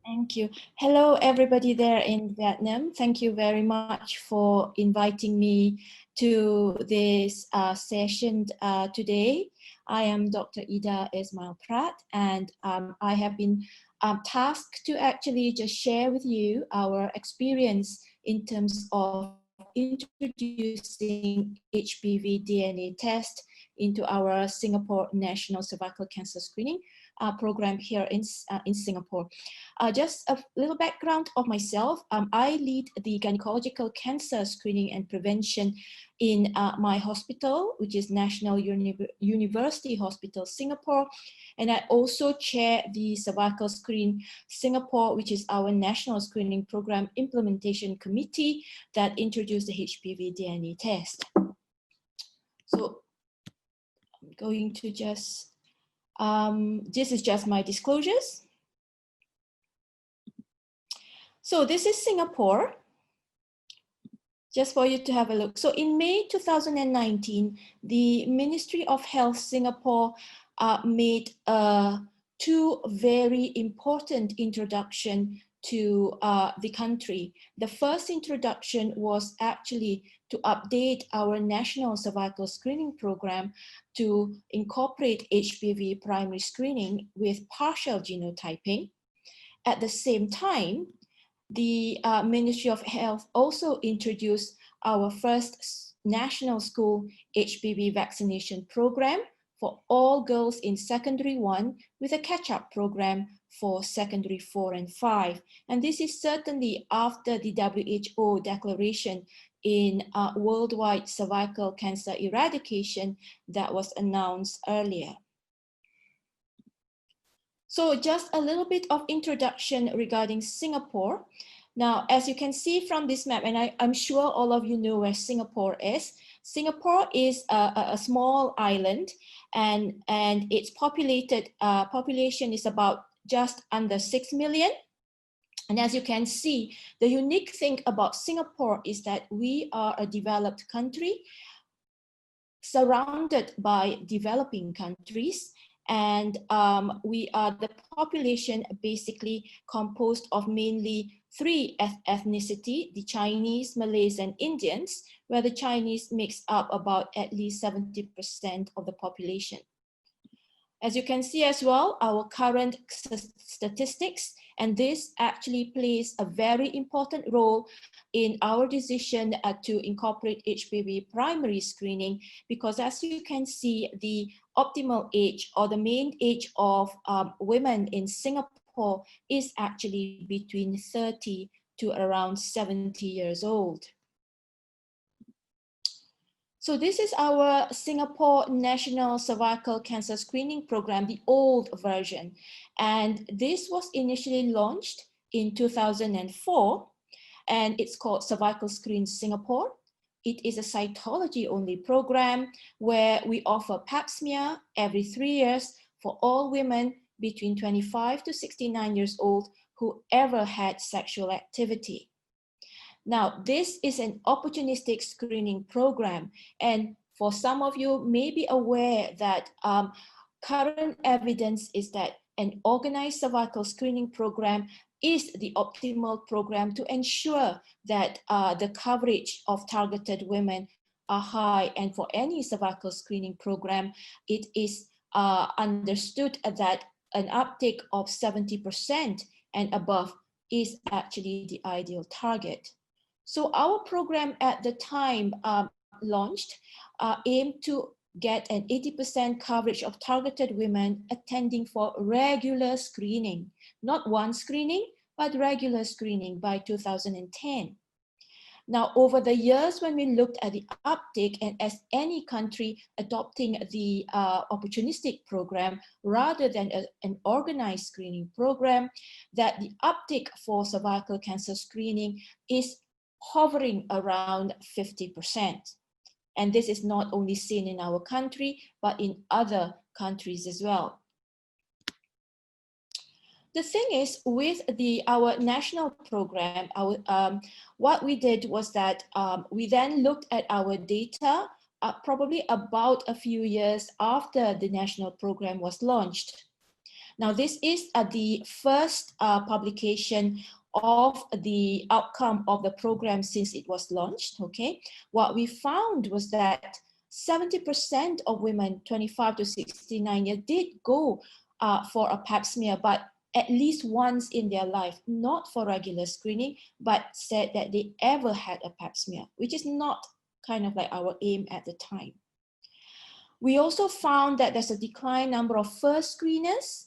Thank you. Hello, everybody there in Vietnam. Thank you very much for inviting me to this session today. I am Dr. Ida Ismail Pratt, and I have been tasked to actually just share with you our experience in terms of introducing HPV DNA test into our Singapore National Cervical Cancer Screening program here in Singapore. Just a little background of myself. I lead the gynecological cancer screening and prevention in my hospital, which is National University Hospital Singapore. And I also chair the Cervical Screen Singapore, which is our national screening program implementation committee that introduced the HPV DNA test. So I'm going to just, this is just my disclosures. So this is Singapore, just for you to have a look. So in May 2019, the Ministry of Health Singapore made two very important introduction to the country. The first introduction was actually to update our national cervical screening program to incorporate HPV primary screening with partial genotyping. At the same time, the Ministry of Health also introduced our first national school HPV vaccination program for all girls in secondary 1 with a catch-up program for secondary 4 and 5. And this is certainly after the WHO declaration in worldwide cervical cancer eradication that was announced earlier. So just a little bit of introduction regarding Singapore. Now, as you can see from this map, and I'm sure all of you know where Singapore is. Singapore is a small island, and its population is about just under 6 million. And as you can see, the unique thing about Singapore is that we are a developed country surrounded by developing countries. And the population basically composed of mainly three ethnicity, the Chinese, Malays, and Indians, where the Chinese makes up about at least 70% of the population. As you can see as well, our current statistics, and this actually plays a very important role in our decision to incorporate HPV primary screening, because as you can see, the optimal age or the main age of women in Singapore is actually between 30 to around 70 years old. So this is our Singapore National Cervical Cancer Screening Program, the old version. And this was initially launched in 2004, and it's called Cervical Screen Singapore. It is a cytology-only program where we offer pap smear every 3 years for all women between 25 to 69 years old who ever had sexual activity. Now, this is an opportunistic screening program, and for some of you may be aware that current evidence is that an organized cervical screening program is the optimal program to ensure that the coverage of targeted women are high, and for any cervical screening program, it is understood that an uptake of 70% and above is actually the ideal target. So our program at the time launched aimed to get an 80% coverage of targeted women attending for regular screening, not one screening, but regular screening by 2010. Now, over the years, when we looked at the uptake, and as any country adopting the opportunistic program rather than an organized screening program, that the uptake for cervical cancer screening is hovering around 50%. And this is not only seen in our country, but in other countries as well. The thing is, with our national program, what we did was that we then looked at our data probably about a few years after the national program was launched. Now, this is the first publication of the outcome of the program since it was launched, okay? What we found was that 70% of women 25 to 69 years did go for a pap smear, but at least once in their life, not for regular screening, but said that they ever had a pap smear, which is not kind of like our aim at the time. We also found that there's a decline number of first screeners,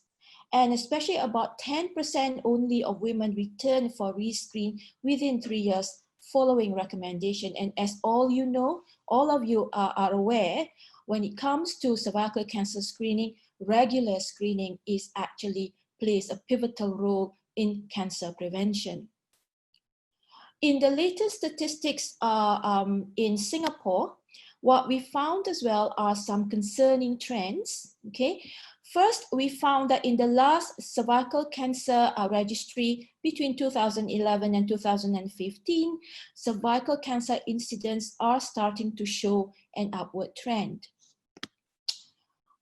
and especially about 10% only of women return for rescreen within 3 years following recommendation. And as all you know, all of you are aware, when it comes to cervical cancer screening, regular screening is actually plays a pivotal role in cancer prevention. In the latest statistics in Singapore, what we found as well are some concerning trends, okay? First, we found that in the last cervical cancer registry between 2011 and 2015, cervical cancer incidents are starting to show an upward trend.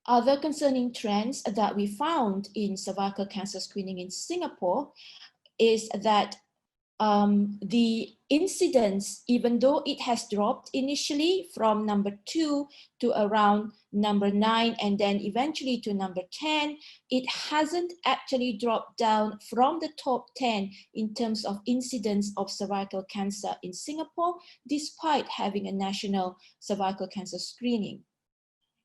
Other concerning trends that we found in cervical cancer screening in Singapore is that the incidence, even though it has dropped initially from number 2 to around number 9 and then eventually to number 10, it hasn't actually dropped down from the top 10 in terms of incidence of cervical cancer in Singapore, despite having a national cervical cancer screening.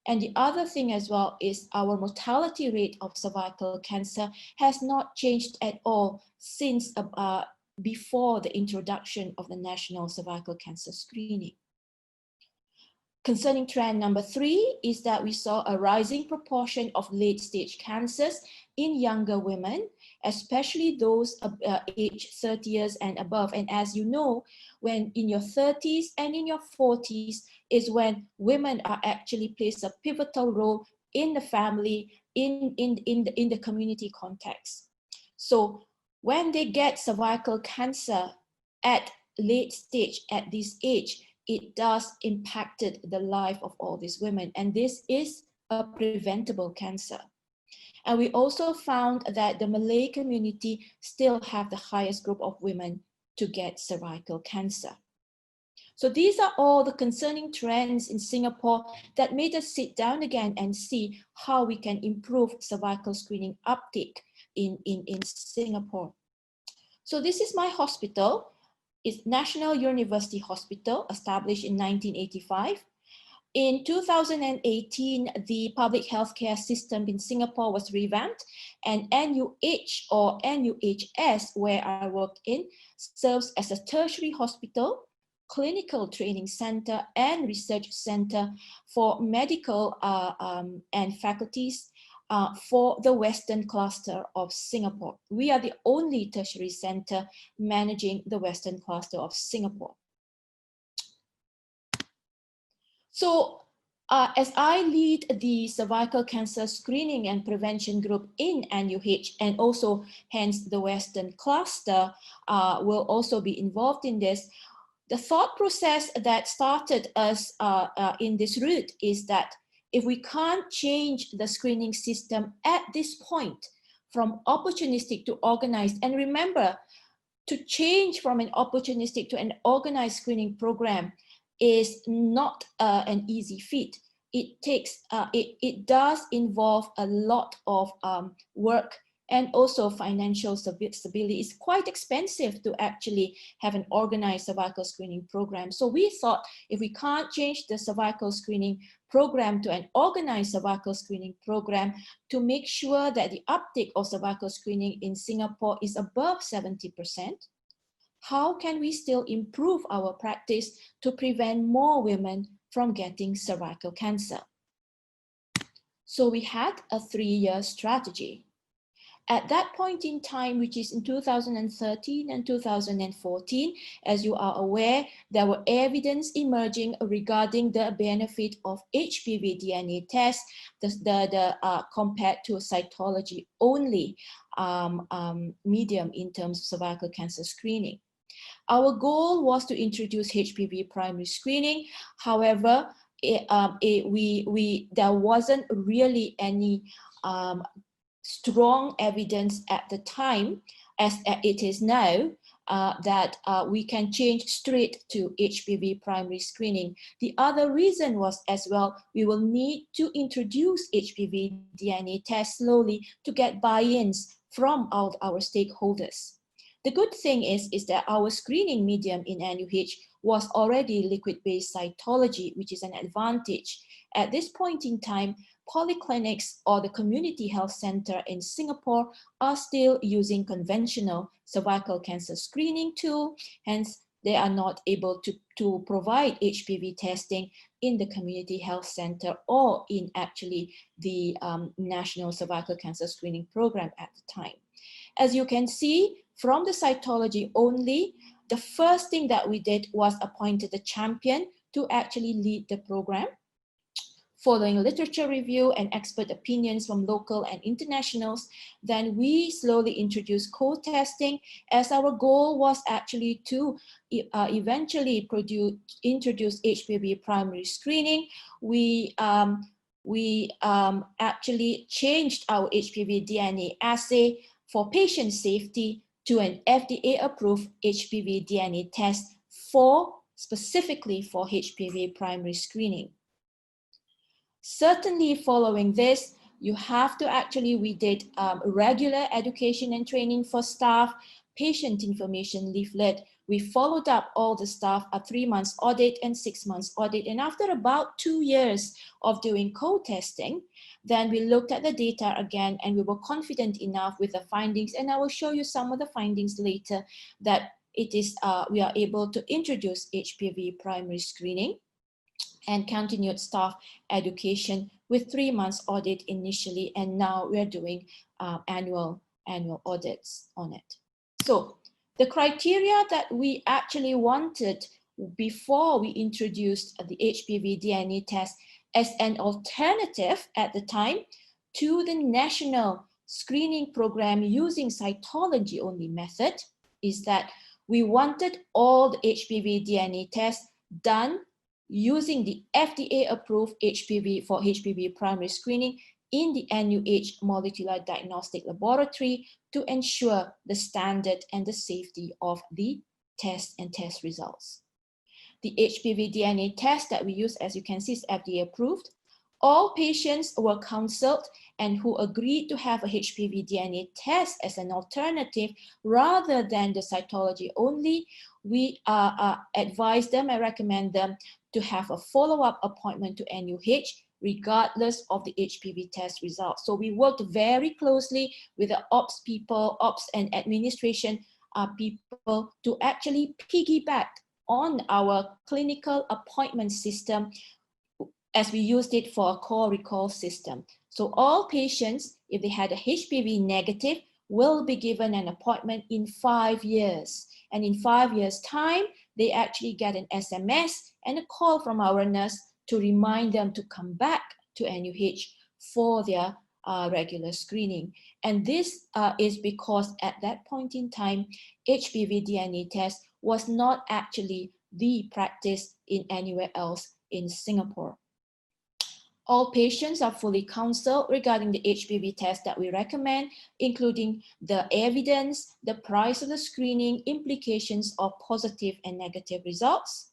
And the other thing as well is our mortality rate of cervical cancer has not changed at all since before the introduction of the national cervical cancer screening. Concerning trend number 3 is that we saw a rising proportion of late-stage cancers in younger women, especially those aged 30 years and above. And as you know, when in your 30s and in your 40s is when women are actually plays a pivotal role in the family, in the community context. So when they get cervical cancer at late stage, at this age, it does impacted the life of all these women. And this is a preventable cancer. And we also found that the Malay community still have the highest group of women to get cervical cancer. So these are all the concerning trends in Singapore that made us sit down again and see how we can improve cervical screening uptake in Singapore. So this is my hospital. It's National University Hospital, established in 1985. In 2018, the public healthcare system in Singapore was revamped, and NUH or NUHS, where I worked in, serves as a tertiary hospital, clinical training center, and research center for medical and faculties for the Western cluster of Singapore. We are the only tertiary center managing the Western cluster of Singapore. So as I lead the cervical cancer screening and prevention group in NUH, and also hence the Western cluster will also be involved in this, the thought process that started us in this route is that if we can't change the screening system at this point from opportunistic to organized, and remember, to change from an opportunistic to an organized screening program is not an easy feat. It takes, it does involve a lot of work and also financial stability. It's quite expensive to actually have an organized cervical screening program. So we thought if we can't change the cervical screening program to an organized cervical screening program to make sure that the uptake of cervical screening in Singapore is above 70%, how can we still improve our practice to prevent more women from getting cervical cancer? So we had a 3-year strategy. At that point in time, which is in 2013 and 2014, as you are aware, there were evidence emerging regarding the benefit of HPV DNA tests compared to cytology only medium in terms of cervical cancer screening. Our goal was to introduce HPV primary screening. However, there wasn't really any strong evidence at the time, as it is now, that we can change straight to HPV primary screening. The other reason was as well, we will need to introduce HPV DNA test slowly to get buy-ins from our stakeholders. The good thing is that our screening medium in NUH was already liquid-based cytology, which is an advantage. At this point in time, polyclinics or the community health center in Singapore are still using conventional cervical cancer screening tool. Hence, they are not able to provide HPV testing in the community health center or in actually the National Cervical Cancer Screening Program at the time. As you can see from the cytology only, the first thing that we did was appointed a champion to actually lead the program. Following literature review and expert opinions from local and internationals, then we slowly introduced co-testing, as our goal was actually to eventually introduce HPV primary screening. We actually changed our HPV DNA assay for patient safety to an FDA-approved HPV DNA test specifically for HPV primary screening. Certainly following this, you have to actually, we did regular education and training for staff, patient information leaflet. We followed up all the staff, a 3 months audit and 6 months audit. And after about 2 years of doing co-testing, then we looked at the data again and we were confident enough with the findings. And I will show you some of the findings later that it is, we are able to introduce HPV primary screening and continued staff education with 3 months audit initially, and now we're doing annual audits on it. So the criteria that we actually wanted before we introduced the HPV DNA test as an alternative at the time to the national screening program using cytology only method is that we wanted all the HPV DNA tests done using the FDA-approved HPV primary screening in the NUH Molecular Diagnostic Laboratory to ensure the standard and the safety of the test and test results. The HPV DNA test that we use, as you can see, is FDA-approved. All patients were counseled and who agreed to have a HPV DNA test as an alternative rather than the cytology only, we advise them and recommend them to have a follow-up appointment to NUH regardless of the HPV test results. So we worked very closely with the ops people, ops and administration people to actually piggyback on our clinical appointment system as we used it for a call recall system. So all patients, if they had a HPV negative, will be given an appointment in 5 years. And in 5 years' time, they actually get an SMS and a call from our nurse to remind them to come back to NUH for their regular screening. And this is because at that point in time, HPV DNA test was not actually the practice in anywhere else in Singapore. All patients are fully counseled regarding the HPV test that we recommend, including the evidence, the price of the screening, implications of positive and negative results.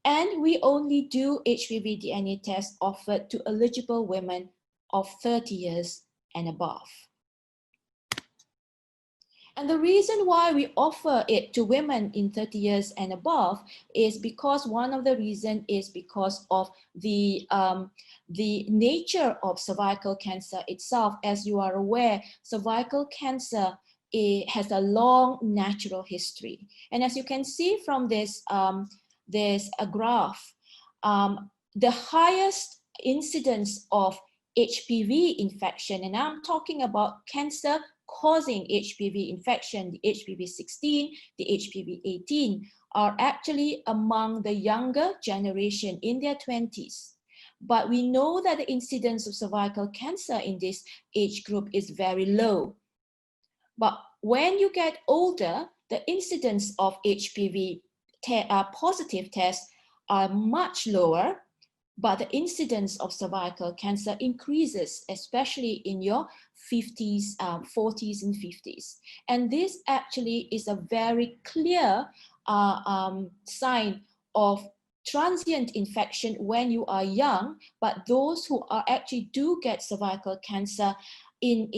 And we only do HPV DNA tests offered to eligible women of 30 years and above. And the reason why we offer it to women in 30 years and above is because one of the reasons is because of the nature of cervical cancer itself. As you are aware, cervical cancer has a long natural history. And as you can see from this, graph, the highest incidence of HPV infection, and I'm talking about cancer causing HPV infection, the HPV-16, the HPV-18, are actually among the younger generation in their 20s. But we know that the incidence of cervical cancer in this age group is very low. But when you get older, the incidence of HPV positive tests are much lower. but the incidence of cervical cancer increases, especially in your 50s, 40s and 50s. And this actually is a very clear sign of transient infection when you are young, but those who are actually do get cervical cancer when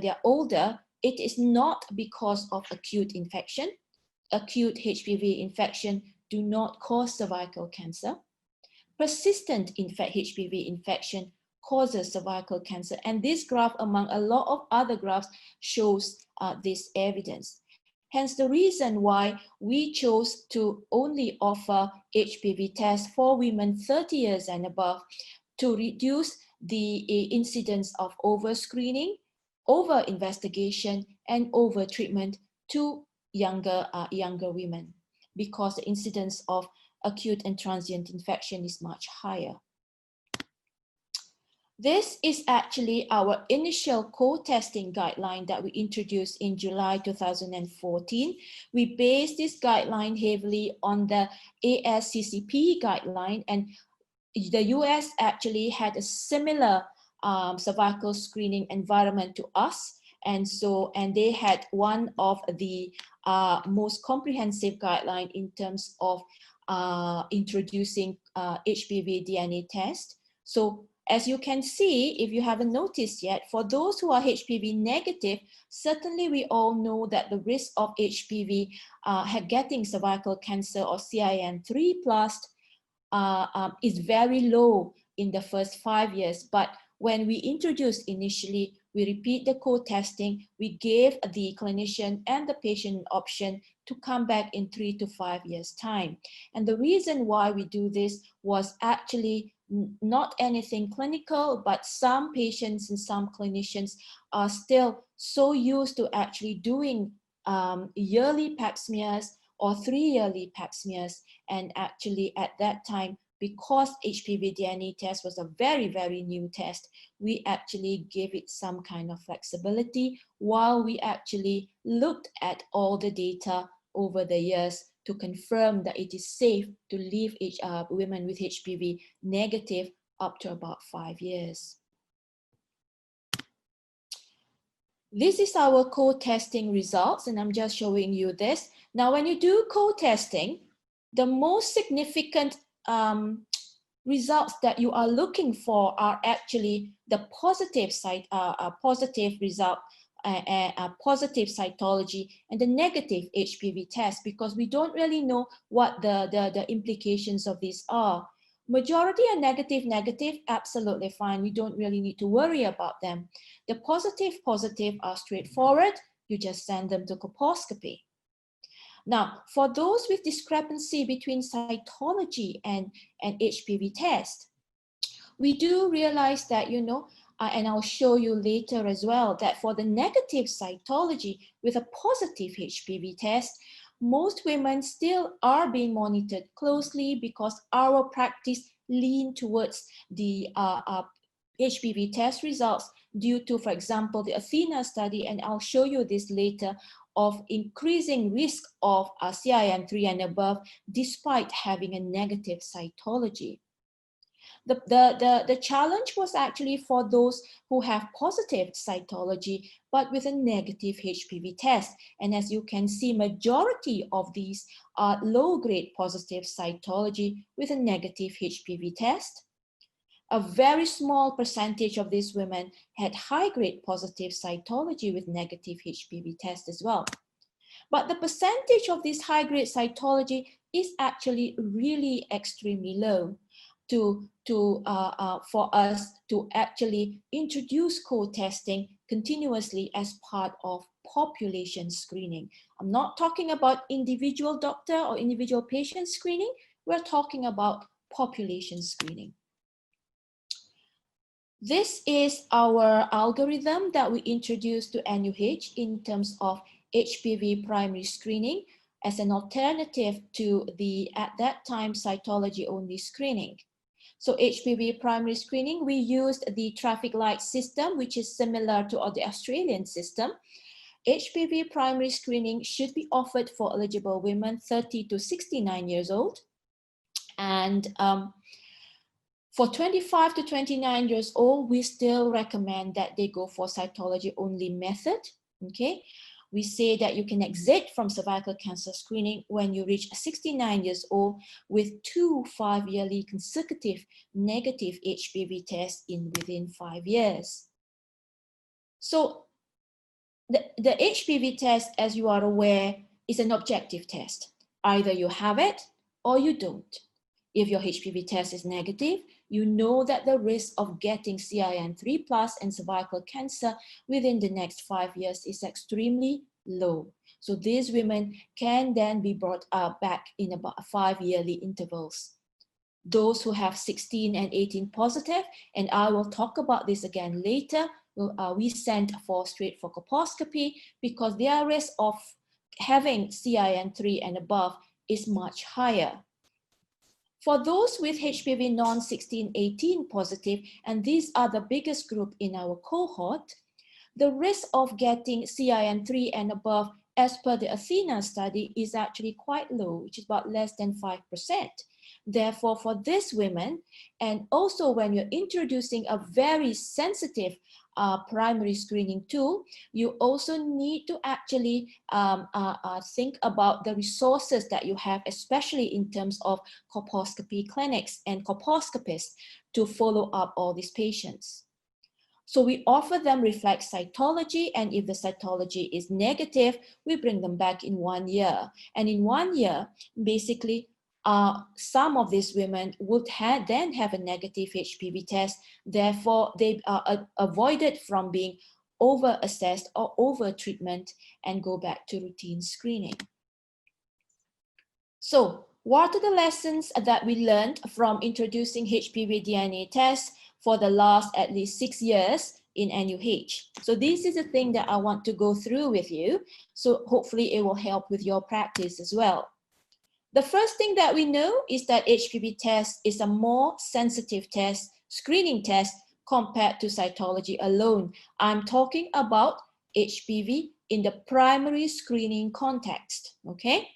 they are older, it is not because of acute infection. Acute HPV infection do not cause cervical cancer. Persistent HPV infection causes cervical cancer, and this graph, among a lot of other graphs, shows this evidence. Hence the reason why we chose to only offer HPV tests for women 30 years and above to reduce the incidence of over-screening, over-investigation, and over-treatment to younger women, because the incidence of acute and transient infection is much higher. This is actually our initial co-testing guideline that we introduced in July 2014. We based this guideline heavily on the ASCCP guideline, and the US actually had a similar cervical screening environment to us. And they had one of the most comprehensive guideline in terms of introducing HPV DNA test. So as you can see, if you haven't noticed yet, for those who are HPV negative, certainly we all know that the risk of HPV getting cervical cancer or CIN3+ is very low in the first 5 years. But when we introduced initially, we repeat the co-testing, we gave the clinician and the patient an option to come back in 3 to 5 years' time. And the reason why we do this was actually not anything clinical, but some patients and some clinicians are still so used to actually doing yearly pap smears or 3 yearly pap smears. And actually at that time, because HPV DNA test was a very, very new test, we actually gave it some kind of flexibility while we actually looked at all the data over the years to confirm that it is safe to leave women with HPV negative up to about 5 years. This is our co-testing results, and I'm just showing you this. Now, when you do co-testing, the most significant results that you are looking for are actually the positive positive result, positive cytology, and the negative HPV test, because we don't really know what the implications of these are. Majority are negative, absolutely fine. We don't really need to worry about them. The positive are straightforward. You just send them to colposcopy. Now, for those with discrepancy between cytology and HPV test, we do realize that, and I'll show you later as well, that for the negative cytology with a positive HPV test, most women still are being monitored closely because our practice lean towards the HPV test results due to, for example, the Athena study, and I'll show you this later, of increasing risk of CIN3 and above despite having a negative cytology. The challenge was actually for those who have positive cytology but with a negative HPV test. And as you can see, majority of these are low-grade positive cytology with a negative HPV test. A very small percentage of these women had high-grade positive cytology with negative HPV test as well. But the percentage of this high-grade cytology is actually really extremely low for us to actually introduce co-testing continuously as part of population screening. I'm not talking about individual doctor or individual patient screening. We're talking about population screening. This is our algorithm that we introduced to NUH in terms of HPV primary screening as an alternative to the, at that time, cytology-only screening. So HPV primary screening, we used the traffic light system, which is similar to the Australian system. HPV primary screening should be offered for eligible women 30 to 69 years old. And For 25 to 29 years old, we still recommend that they go for cytology only method, okay? We say that you can exit from cervical cancer screening when you reach 69 years old with 2 5-yearly consecutive negative HPV tests within 5 years. So the HPV test, as you are aware, is an objective test. Either you have it or you don't. If your HPV test is negative, you know that the risk of getting CIN3+ and cervical cancer within the next 5 years is extremely low. So these women can then be brought back in about 5-yearly intervals. Those who have 16 and 18 positive, and I will talk about this again later, we send straight for colposcopy because their risk of having CIN3 and above is much higher. For those with HPV non-16-18 positive, and these are the biggest group in our cohort, the risk of getting CIN3 and above as per the Athena study is actually quite low, which is about less than 5%. Therefore, for these women, and also when you're introducing a very sensitive primary screening tool, you also need to actually think about the resources that you have, especially in terms of colposcopy clinics and colposcopists to follow up all these patients. So we offer them reflex cytology, and if the cytology is negative, we bring them back in 1 year. And in 1 year, basically, some of these women would then have a negative HPV test. Therefore, they are avoided from being over-assessed or over-treatment and go back to routine screening. So what are the lessons that we learned from introducing HPV DNA tests for the last at least 6 years in NUH? So this is a thing that I want to go through with you. So hopefully it will help with your practice as well. The first thing that we know is that HPV test is a more sensitive test, screening test, compared to cytology alone. I'm talking about HPV in the primary screening context, okay?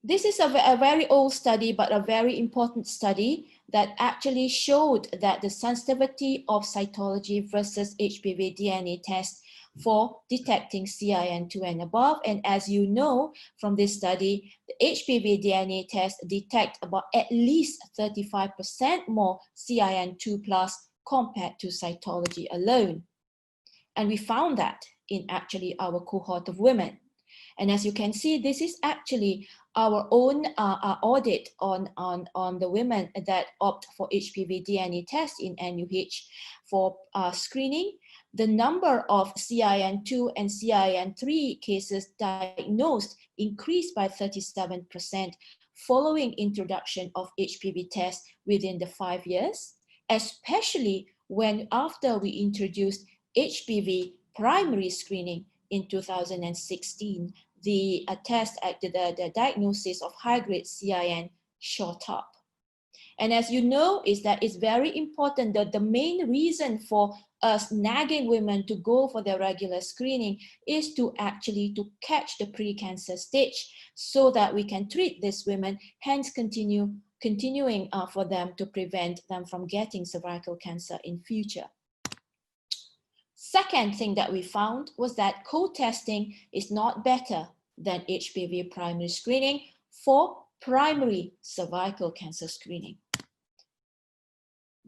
This is a very old study, but a very important study that actually showed that the sensitivity of cytology versus HPV DNA test for detecting CIN2 and above. And as you know from this study, the HPV DNA test detect about at least 35% more CIN2 plus compared to cytology alone. And we found that in actually our cohort of women. And as you can see, this is actually our own audit on the women that opt for HPV DNA test in NUH for screening. The number of CIN2 and CIN3 cases diagnosed increased by 37% following introduction of HPV tests within the 5 years, especially when after we introduced HPV primary screening in 2016, the the diagnosis of high-grade CIN shot up. And as you know, is that it's very important that the main reason for us nagging women to go for their regular screening is to actually to catch the pre-cancer stage so that we can treat these women, hence continuing for them to prevent them from getting cervical cancer in future. Second thing that we found was that co-testing is not better than HPV primary screening for primary cervical cancer screening.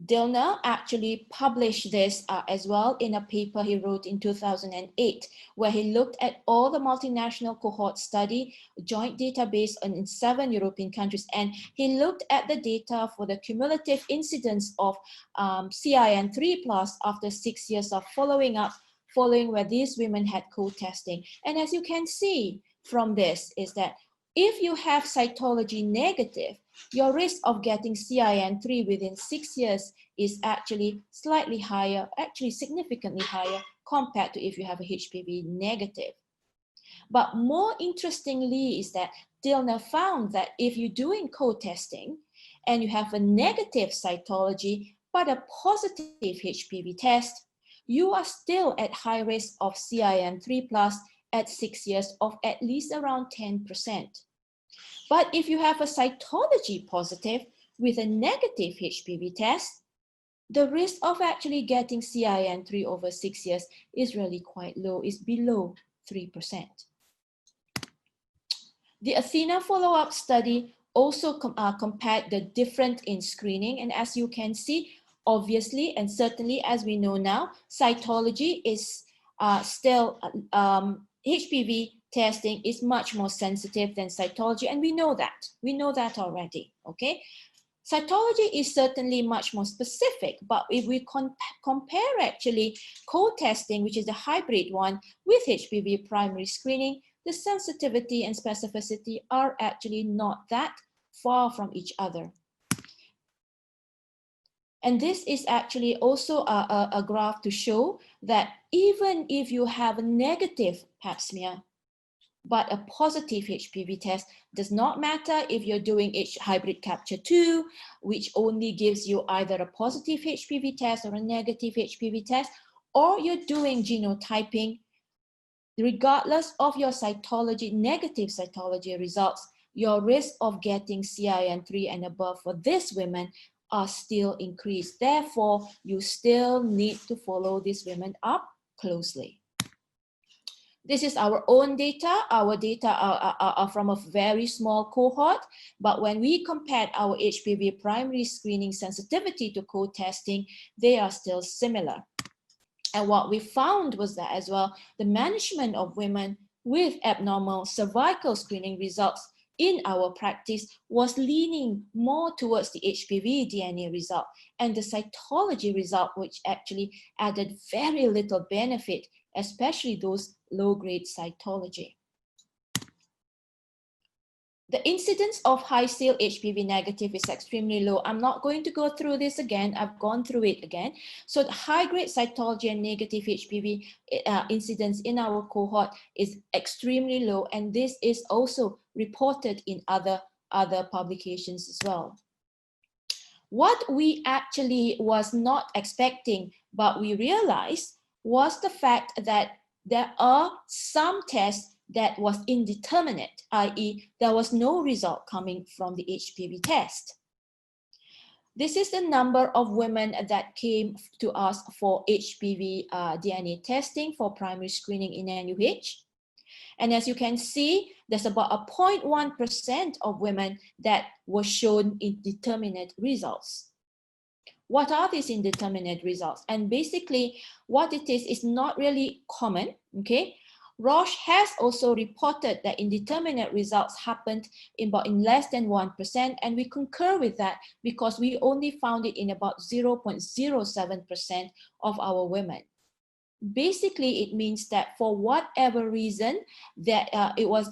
Dillner actually published this as well in a paper he wrote in 2008, where he looked at all the multinational cohort study, joint database in 7 European countries, and he looked at the data for the cumulative incidence of CIN3+ after 6 years of following where these women had co-testing. And as you can see from this is that if you have cytology negative, your risk of getting CIN3 within 6 years is actually slightly higher, actually significantly higher compared to if you have a HPV negative. But more interestingly is that Dillner found that if you're doing co-testing and you have a negative cytology but a positive HPV test, you are still at high risk of CIN3+ at 6 years of at least around 10%. But if you have a cytology positive, with a negative HPV test, the risk of actually getting CIN3 over 6 years is really quite low, is below 3%. The Athena follow-up study also compared the difference in screening, and as you can see, obviously and certainly as we know now, cytology is still HPV testing is much more sensitive than cytology, and we know that already. Okay, cytology is certainly much more specific, but if we compare actually co-testing, which is the hybrid one, with HPV primary screening, the sensitivity and specificity are actually not that far from each other. And this is actually also a graph to show that even if you have a negative pap smear, but a positive HPV test, does not matter if you're doing hybrid capture 2, which only gives you either a positive HPV test or a negative HPV test, or you're doing genotyping, regardless of your cytology, negative cytology results, your risk of getting CIN3 and above for these women are still increased. Therefore, you still need to follow these women up closely. This is our own data. Our data are from a very small cohort, but when we compared our HPV primary screening sensitivity to co-testing, they are still similar. And what we found was that as well, the management of women with abnormal cervical screening results in our practice was leaning more towards the HPV DNA result and the cytology result, which actually added very little benefit, especially those low-grade cytology. The incidence of high-SEAL HPV negative is extremely low. I'm not going to go through this again. I've gone through it again. So the high-grade cytology and negative HPV incidence in our cohort is extremely low, and this is also reported in other publications as well. What we actually was not expecting, but we realized, was the fact that there are some tests that was indeterminate, i.e. there was no result coming from the HPV test. This is the number of women that came to us for HPV DNA testing for primary screening in NUH. And as you can see, there's about a 0.1% of women that were shown indeterminate results. What are these indeterminate results? And basically what it is not really common, okay? Roche has also reported that indeterminate results happened in less than 1%, and we concur with that because we only found it in about 0.07% of our women. Basically, it means that for whatever reason, that it was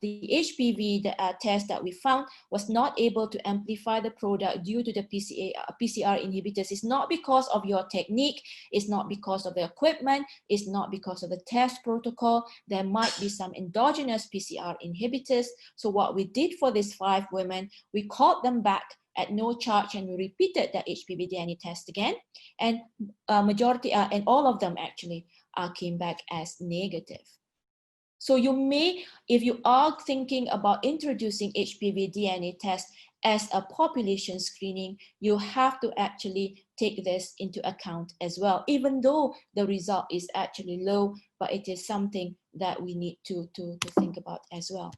the HPV test that we found was not able to amplify the product due to the PCR inhibitors. It's not because of your technique, it's not because of the equipment, it's not because of the test protocol. There might be some endogenous PCR inhibitors. So what we did for these 5 women, we called them back at no charge, and we repeated the HPV DNA test again, and majority and all of them actually came back as negative. So you may, if you are thinking about introducing HPV DNA test as a population screening, you have to actually take this into account as well, even though the result is actually low, but it is something that we need to think about as well.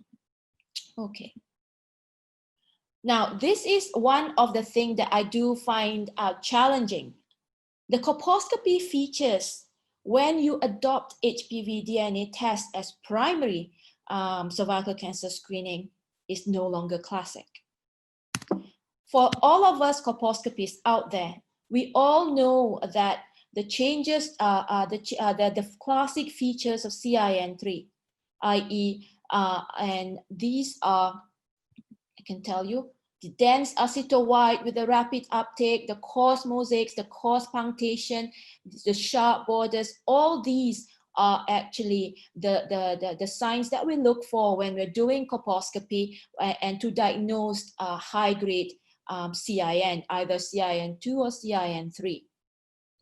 Okay. Now, this is one of the things that I do find challenging. The colposcopy features when you adopt HPV DNA test as primary cervical cancer screening is no longer classic. For all of us colposcopists out there, we all know that the changes, the classic features of CIN3, i.e., and these are, I can tell you, the dense aceto-white with the rapid uptake, the coarse mosaics, the coarse punctation, the sharp borders, all these are actually the signs that we look for when we're doing colposcopy and to diagnose high-grade CIN, either CIN2 or CIN3.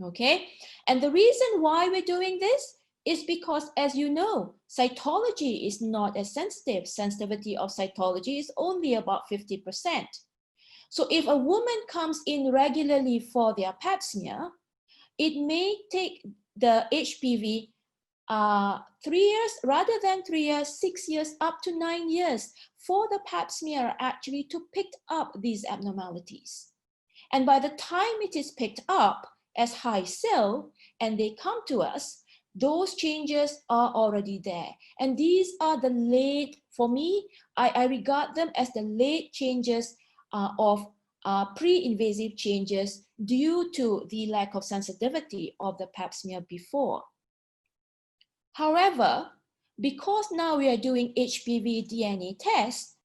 Okay, and the reason why we're doing this is because, as you know, cytology is not as sensitive. Sensitivity of cytology is only about 50%. So if a woman comes in regularly for their pap smear, it may take the HPV 3 years, rather than 3 years, 6 years, up to 9 years for the pap smear actually to pick up these abnormalities. And by the time it is picked up as high cell and they come to us, those changes are already there. And these are the late, for me, I regard them as the late changes of pre-invasive changes due to the lack of sensitivity of the pap smear before. However, because now we are doing HPV DNA tests,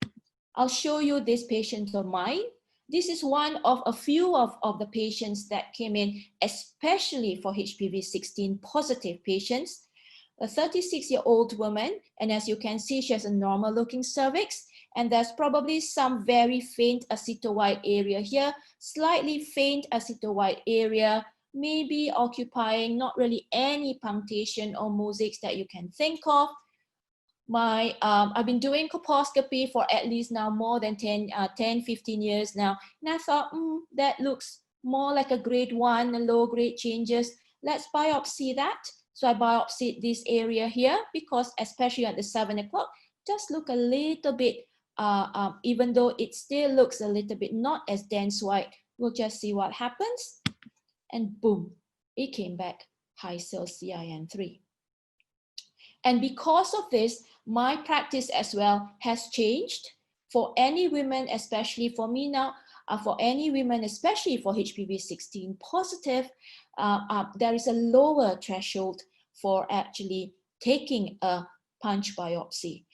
I'll show you this patient of mine. This is one of a few of the patients that came in, especially for HPV-16 positive patients. A 36-year-old woman, and as you can see, she has a normal looking cervix, and there's probably some very faint aceto-white area here, slightly faint aceto-white area, maybe occupying not really any punctation or mosaics that you can think of. I've been doing colposcopy for at least now more than 10, 15 years now. And I thought, that looks more like a grade 1, low grade changes. Let's biopsy that. So I biopsied this area here because especially at the 7 o'clock, just look a little bit, even though it still looks a little bit not as dense white. We'll just see what happens. And boom, it came back high cell CIN3. And because of this, my practice as well has changed for any women, especially for me now, for any women, especially for HPV-16 positive, there is a lower threshold for actually taking a punch biopsy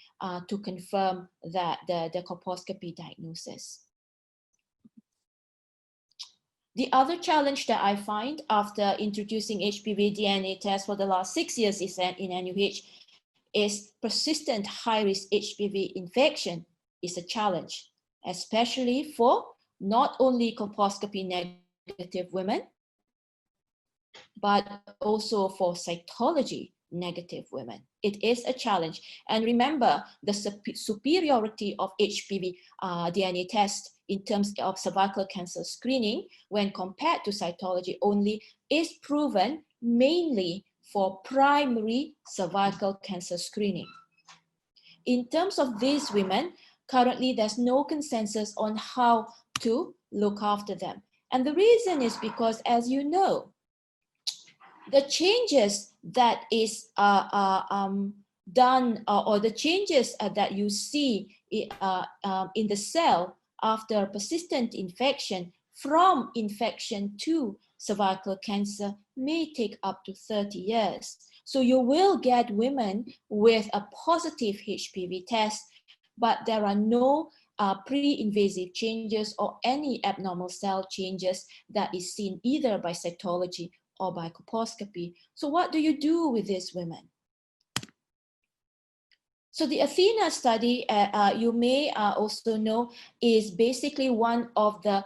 to confirm that the colposcopy diagnosis. The other challenge that I find after introducing HPV DNA tests for the last 6 years in NUH is persistent high-risk HPV infection is a challenge, especially for not only colposcopy negative women, but also for cytology negative women. It is a challenge. And remember, the superiority of HPV DNA test in terms of cervical cancer screening when compared to cytology only is proven mainly for primary cervical cancer screening. In terms of these women, currently there's no consensus on how to look after them. And the reason is because, as you know, the changes that is done or the changes that you see in the cell after persistent infection from infection to cervical cancer may take up to 30 years. So you will get women with a positive HPV test, but there are no pre-invasive changes or any abnormal cell changes that is seen either by cytology or by colposcopy. So what do you do with these women? So the Athena study, you may also know, is basically one of the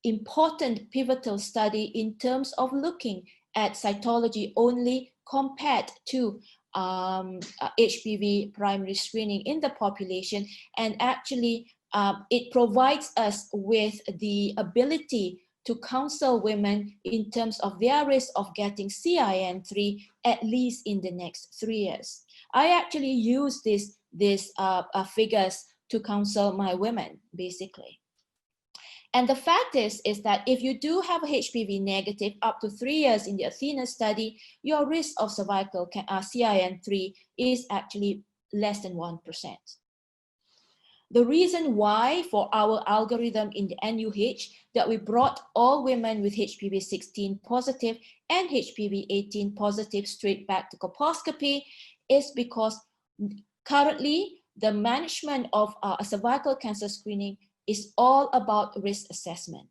important pivotal study in terms of looking at cytology only compared to HPV primary screening in the population. And actually, it provides us with the ability to counsel women in terms of their risk of getting CIN3 at least in the next 3 years. I actually use these figures to counsel my women, basically. And the fact is that if you do have a HPV negative up to 3 years in the Athena study, your risk of cervical CIN3 is actually less than 1%. The reason why for our algorithm in the NUH that we brought all women with HPV-16 positive and HPV-18 positive straight back to colposcopy is because currently the management of cervical cancer screening is all about risk assessment.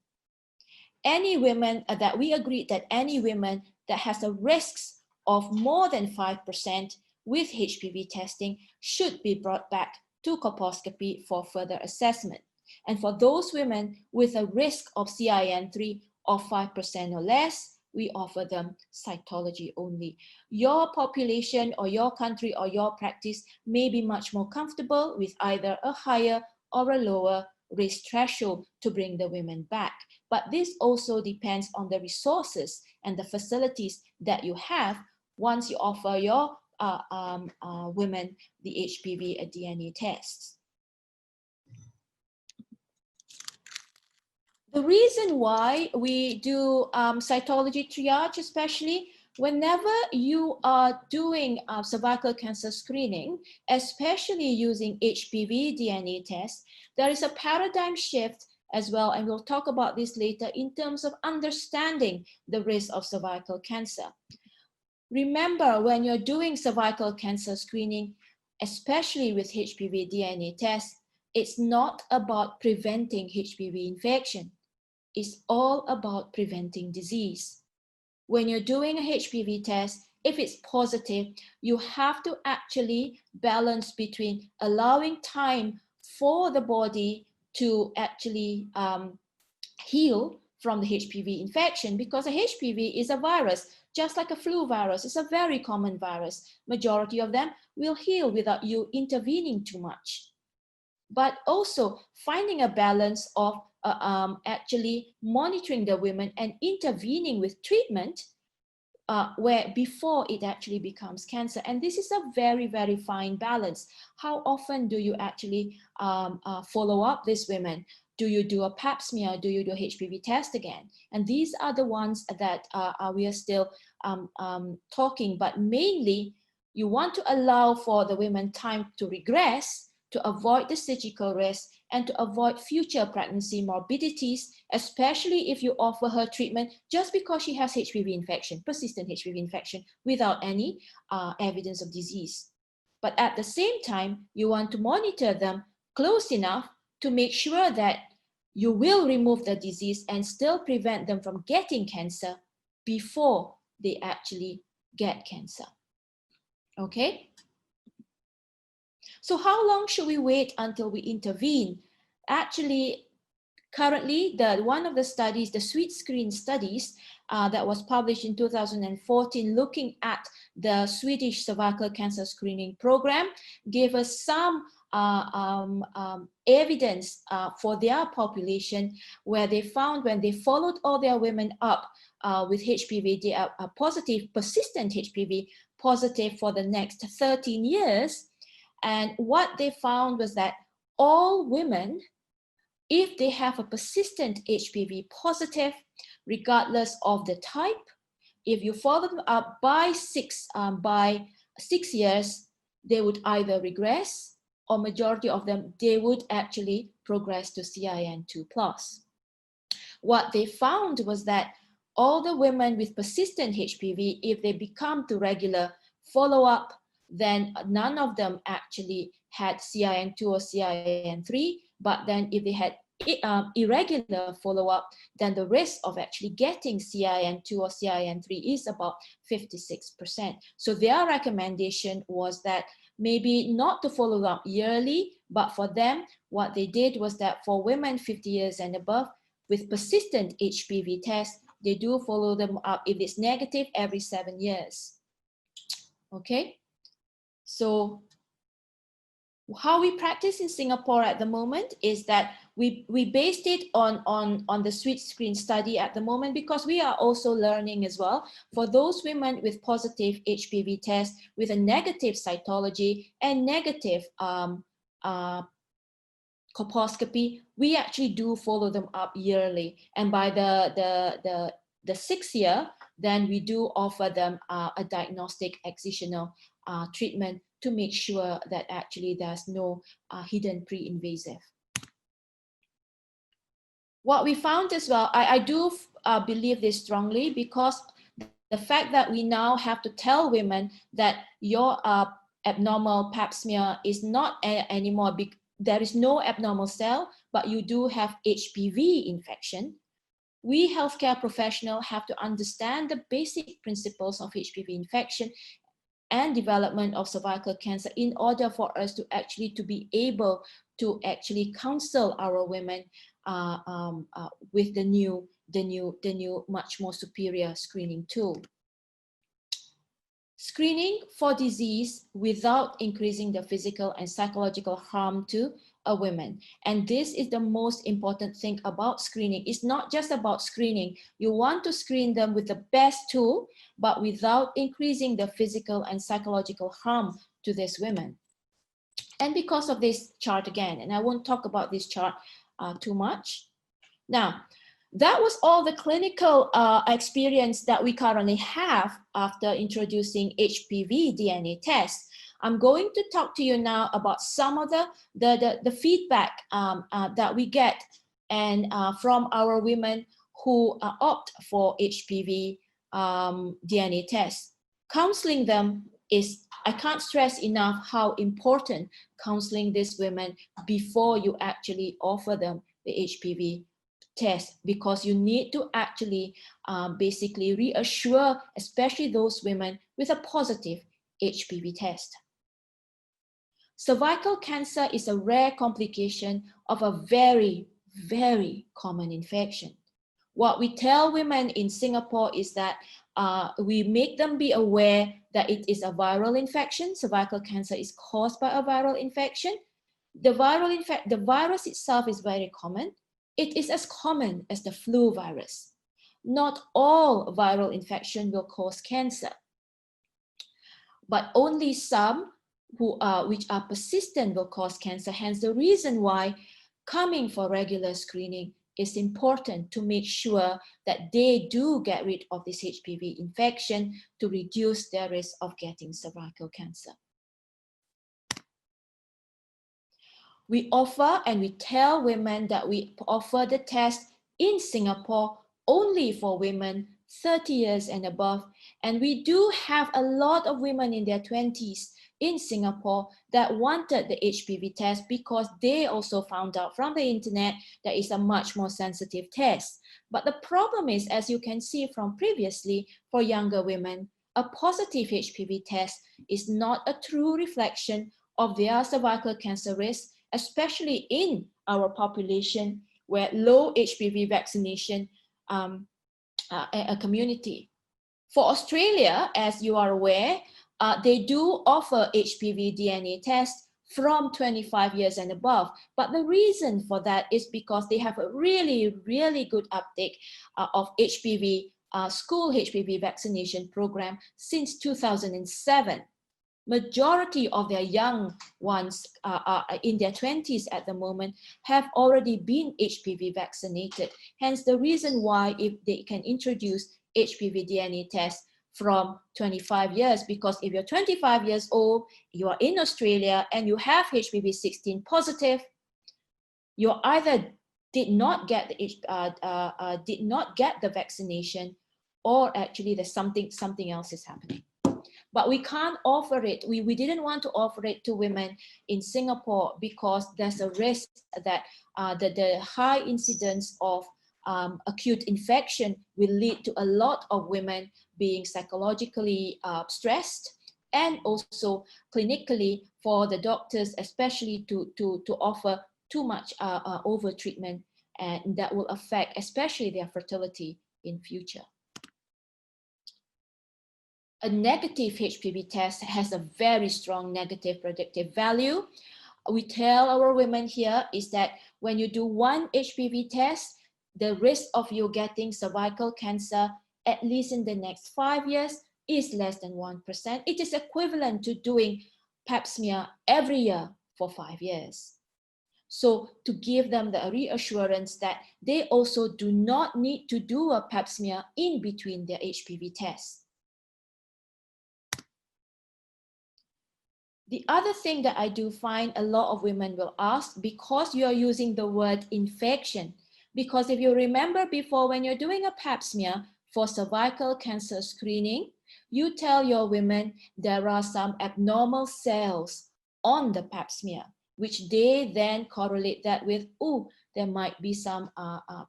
Any women that we agreed that any women that has a risks of more than 5% with HPV testing should be brought back to colposcopy for further assessment. And for those women with a risk of CIN3 of 5% or less, we offer them cytology only. Your population or your country or your practice may be much more comfortable with either a higher or a lower risk threshold to bring the women back. But this also depends on the resources and the facilities that you have once you offer your women the HPV DNA tests. The reason why we do cytology triage, especially whenever you are doing cervical cancer screening, especially using HPV DNA tests, there is a paradigm shift as well, and we'll talk about this later in terms of understanding the risk of cervical cancer. Remember, when you're doing cervical cancer screening, especially with HPV DNA tests, it's not about preventing HPV infection. It's all about preventing disease. When you're doing a HPV test, if it's positive, you have to actually balance between allowing time for the body to actually heal from the HPV infection, because a HPV is a virus, just like a flu virus. It's a very common virus. Majority of them will heal without you intervening too much. But also finding a balance of actually monitoring the women and intervening with treatment where before it actually becomes cancer. And this is a very, very fine balance. How often do you actually follow up these women? Do you do a pap smear? Do you do a HPV test again? And these are the ones that we are still talking, but mainly you want to allow for the women time to regress, to avoid the surgical risk, and to avoid future pregnancy morbidities, especially if you offer her treatment just because she has HPV infection, persistent HPV infection, without any evidence of disease. But at the same time, you want to monitor them close enough to make sure that you will remove the disease and still prevent them from getting cancer before they actually get cancer. Okay? So how long should we wait until we intervene? Actually, currently, one of the studies, the Sweet Screen studies that was published in 2014, looking at the Swedish cervical cancer screening program, gave us some evidence for their population, where they found when they followed all their women up with HPV, they are positive, persistent HPV positive for the next 13 years. And what they found was that all women, if they have a persistent HPV positive, regardless of the type, if you follow them up by 6 years, they would either regress, or majority of them, they would actually progress to CIN2+. What they found was that all the women with persistent HPV, if they become to regular follow-up, then none of them actually had CIN2 or CIN3, but then if they had irregular follow-up, then the risk of actually getting CIN2 or CIN3 is about 56%. So their recommendation was that maybe not to follow up yearly, but for them, what they did was that for women 50 years and above with persistent HPV tests, they do follow them up if it's negative every 7 years. Okay? So how we practice in Singapore at the moment is that we based it on the Sweet Screen study at the moment, because we are also learning as well. For those women with positive HPV test with a negative cytology and negative colposcopy, we actually do follow them up yearly. And by the 6th year, then we do offer them a diagnostic excisional treatment to make sure that actually there's no hidden pre-invasive. What we found as well, I do believe this strongly, because the fact that we now have to tell women that your abnormal pap smear is not anymore, there is no abnormal cell, but you do have HPV infection. We healthcare professionals have to understand the basic principles of HPV infection and development of cervical cancer in order for us to actually be able to actually counsel our women with the new much more superior screening tool. Screening for disease without increasing the physical and psychological harm to a woman. And this is the most important thing about screening. It's not just about screening. You want to screen them with the best tool, but without increasing the physical and psychological harm to these women. And because of this chart again, and I won't talk about this chart too much. Now, that was all the clinical experience that we currently have after introducing HPV DNA test. I'm going to talk to you now about some of the feedback that we get and from our women who opt for HPV DNA test. Counseling them is, I can't stress enough how important counseling these women before you actually offer them the HPV test, because you need to actually basically reassure, especially those women with a positive HPV test. Cervical cancer is a rare complication of a very, very common infection. What we tell women in Singapore is that we make them be aware that it is a viral infection. Cervical cancer is caused by a viral infection. The virus itself is very common. It is as common as the flu virus. Not all viral infection will cause cancer, but only some which are persistent will cause cancer. Hence the reason why coming for regular screening is important, to make sure that they do get rid of this HPV infection to reduce their risk of getting cervical cancer. We offer and we tell women that we offer the test in Singapore only for women 30 years and above. And we do have a lot of women in their 20s in Singapore that wanted the HPV test because they also found out from the internet that it's a much more sensitive test. But the problem is, as you can see from previously, for younger women, a positive HPV test is not a true reflection of their cervical cancer risk, especially in our population where low HPV vaccination a community. For Australia, as you are aware, they do offer HPV DNA tests from 25 years and above. But the reason for that is because they have a really, really good uptake of HPV, school HPV vaccination program since 2007. Majority of their young ones in their 20s at the moment have already been HPV vaccinated. Hence the reason why if they can introduce HPV DNA tests from 25 years, because if you're 25 years old, you are in Australia and you have HPV 16 positive, you either did not get the vaccination, or actually there's something else is happening. But we can't offer it. We didn't want to offer it to women in Singapore because there's a risk that the high incidence of acute infection will lead to a lot of women being psychologically stressed, and also clinically for the doctors, especially to offer too much over treatment, and that will affect especially their fertility in future. A negative HPV test has a very strong negative predictive value. We tell our women here is that when you do one HPV test, the risk of you getting cervical cancer, at least in the next 5 years, is less than 1%. It is equivalent to doing pap smear every year for 5 years. So to give them the reassurance that they also do not need to do a pap smear in between their HPV tests. The other thing that I do find a lot of women will ask, because you are using the word infection, because if you remember before, when you're doing a pap smear for cervical cancer screening, you tell your women there are some abnormal cells on the pap smear, which they then correlate that with, oh, there might be some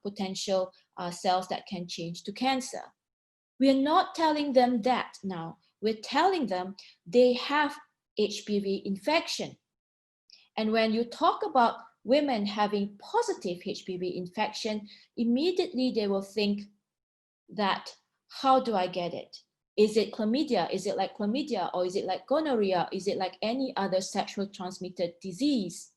potential cells that can change to cancer. We're not telling them that now. We're telling them they have HPV infection. And when you talk about women having positive HPV infection, immediately they will think that, how do I get it? Is it chlamydia? Is it like chlamydia? Or is it like gonorrhea? Is it like any other sexual transmitted disease?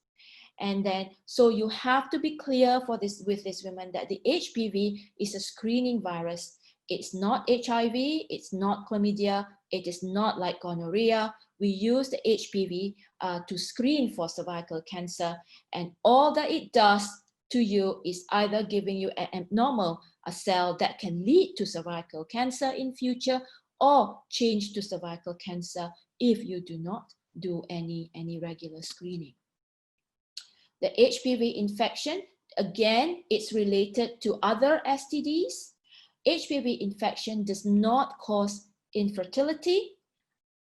And then, so you have to be clear for this with these women that the HPV is a screening virus. It's not HIV, it's not chlamydia, it is not like gonorrhea. We use the HPV to screen for cervical cancer, and all that it does to you is either giving you an abnormal cell that can lead to cervical cancer in future, or change to cervical cancer if you do not do any regular screening. The HPV infection, again, it's related to other STDs. HPV infection does not cause infertility.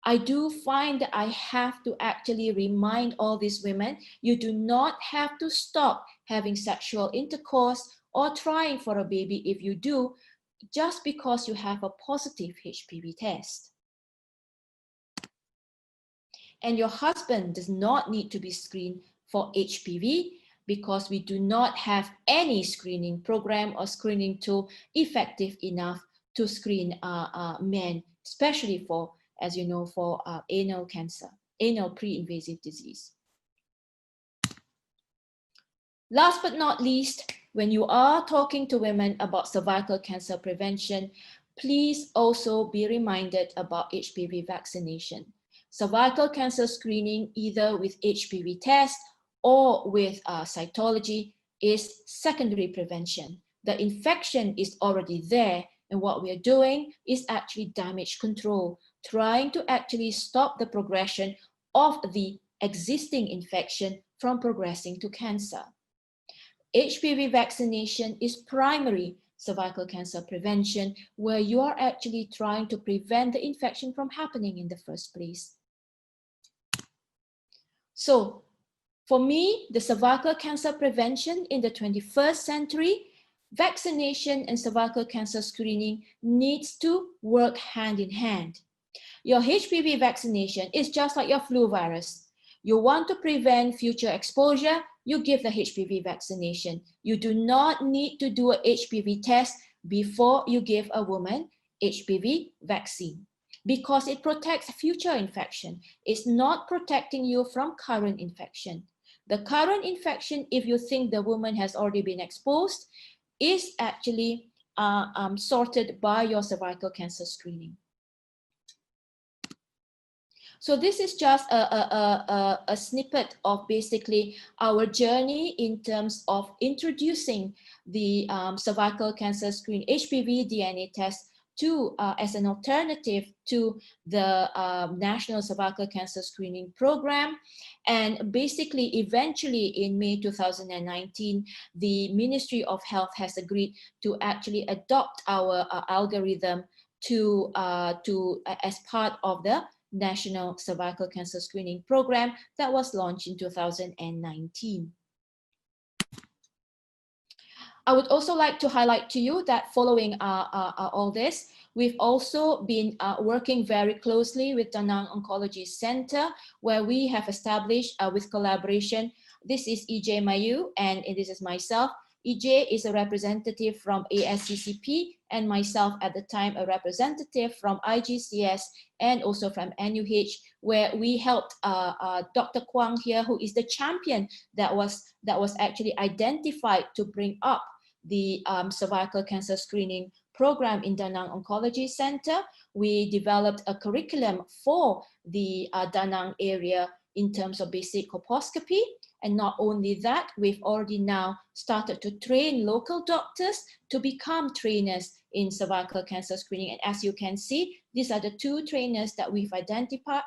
I do find that I have to actually remind all these women, you do not have to stop having sexual intercourse or trying for a baby if you do, just because you have a positive HPV test. And your husband does not need to be screened for HPV, because we do not have any screening program or screening tool effective enough to screen men, especially for, as you know, for anal cancer, anal pre-invasive disease. Last but not least, when you are talking to women about cervical cancer prevention, please also be reminded about HPV vaccination. Cervical cancer screening, either with HPV test or with cytology, is secondary prevention. The infection is already there, and what we are doing is actually damage control, trying to actually stop the progression of the existing infection from progressing to cancer. HPV vaccination is primary cervical cancer prevention, where you are actually trying to prevent the infection from happening in the first place. So, for me, the cervical cancer prevention in the 21st century, vaccination and cervical cancer screening needs to work hand in hand. Your HPV vaccination is just like your flu virus. You want to prevent future exposure, you give the HPV vaccination. You do not need to do a HPV test before you give a woman HPV vaccine, because it protects future infection. It's not protecting you from current infection. The current infection, if you think the woman has already been exposed, is actually sorted by your cervical cancer screening. So this is just a snippet of basically our journey in terms of introducing the cervical cancer screen HPV DNA test to as an alternative to the National Cervical Cancer Screening Program. And basically, eventually in May 2019, the Ministry of Health has agreed to actually adopt our algorithm to as part of the National Cervical Cancer Screening Program that was launched in 2019. I would also like to highlight to you that following all this, we've also been working very closely with Da Nang Oncology Center, where we have established with collaboration. This is EJ Mayu, and this is myself. EJ is a representative from ASCCP, and myself at the time a representative from IGCS and also from NUH, where we helped Dr. Kwang here, who is the champion that was actually identified to bring up the cervical cancer screening program in Da Nang Oncology Center. We developed a curriculum for the Da Nang area in terms of basic colposcopy. And not only that, we've already now started to train local doctors to become trainers in cervical cancer screening. And as you can see, these are the two trainers that we've identified,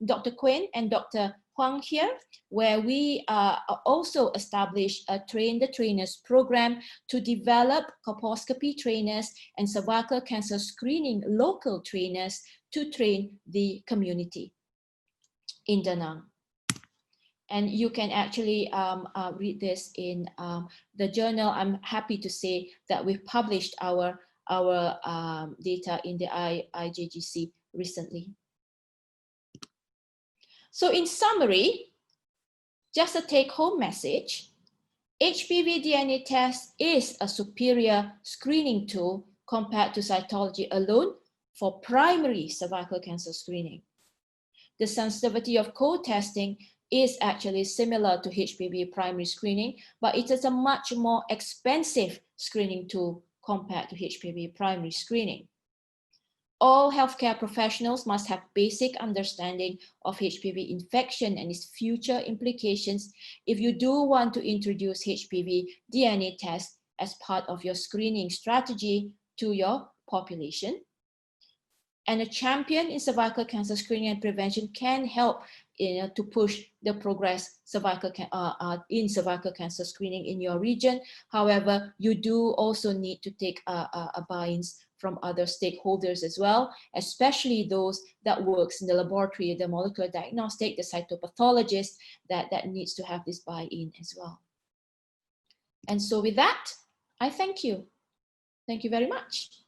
Dr. Quinn and Dr. Huang here, where we also established a Train the Trainers program to develop colposcopy trainers and cervical cancer screening local trainers to train the community in Da Nang. And you can actually read this in the journal. I'm happy to say that we've published our data in the IJGC recently. So in summary, just a take-home message, HPV DNA test is a superior screening tool compared to cytology alone for primary cervical cancer screening. The sensitivity of co-testing is actually similar to HPV primary screening, but it is a much more expensive screening tool compared to HPV primary screening. All healthcare professionals must have basic understanding of HPV infection and its future implications if you do want to introduce HPV DNA test as part of your screening strategy to your population. And a champion in cervical cancer screening and prevention can help to push the progress in cervical cancer screening in your region. However, you do also need to take buy-ins from other stakeholders as well, especially those that works in the laboratory, the molecular diagnostic, the cytopathologist, that needs to have this buy-in as well. And so with that, I thank you. Thank you very much.